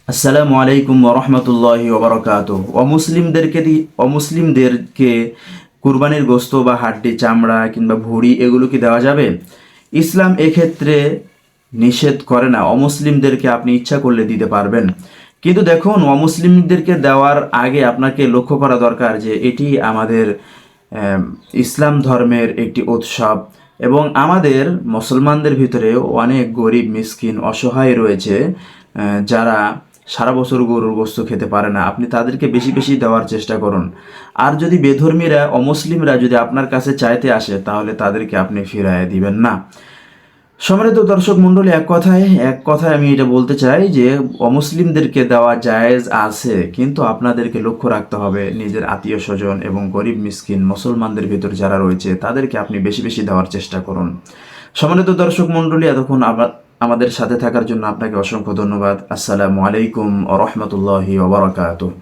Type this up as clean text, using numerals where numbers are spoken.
আসসালামু আলাইকুম ওরহমতুল্লাহি ওবরাকাতুহ। অমুসলিমদেরকে কুরবানির গোস্ত বা হাড্ডি, চামড়া কিংবা ভুঁড়ি এগুলো কি দেওয়া যাবে? ইসলাম এক্ষেত্রে নিষেধ করে না। অমুসলিমদেরকে আপনি ইচ্ছা করলে দিতে পারবেন, কিন্তু দেখুন, অমুসলিমদেরকে দেওয়ার আগে আপনাকে লক্ষ্য করা দরকার যে এটি আমাদের আহ, ইসলাম ধর্মের একটি উৎসব, এবং আমাদের মুসলমানদের ভিতরেও অনেক গরিব, মিসকিন, অসহায় রয়েছে, যারা সারা বছর গরুর গোস্ত খেতে পারে না। আপনি তাদেরকে বেশি বেশি দেওয়ার চেষ্টা করুন। আর যদি বেধর্মীরা, অমুসলিমরা যদি আপনার কাছে চাইতে আসে, তাহলে তাদেরকে আপনি ফিরায় দিবেন না। সম্মানিত দর্শক মণ্ডলী, এক কথায় আমি এটা বলতে চাই যে অমুসলিমদেরকে দেওয়া জায়েজ আছে, কিন্তু আপনাদেরকে লক্ষ্য রাখতে হবে নিজের আত্মীয় স্বজন এবং গরিব মিসকিন মুসলমানদের ভিতর যারা রয়েছে তাদেরকে আপনি বেশি বেশি দেওয়ার চেষ্টা করুন। সম্মানিত দর্শক মণ্ডলী, এতক্ষণ আমাদের সাথে থাকার জন্য আপনাকে অসংখ্য ধন্যবাদ। আসসালামু আলাইকুম ওয়া রাহমাতুল্লাহি ওয়া বারাকাতুহু।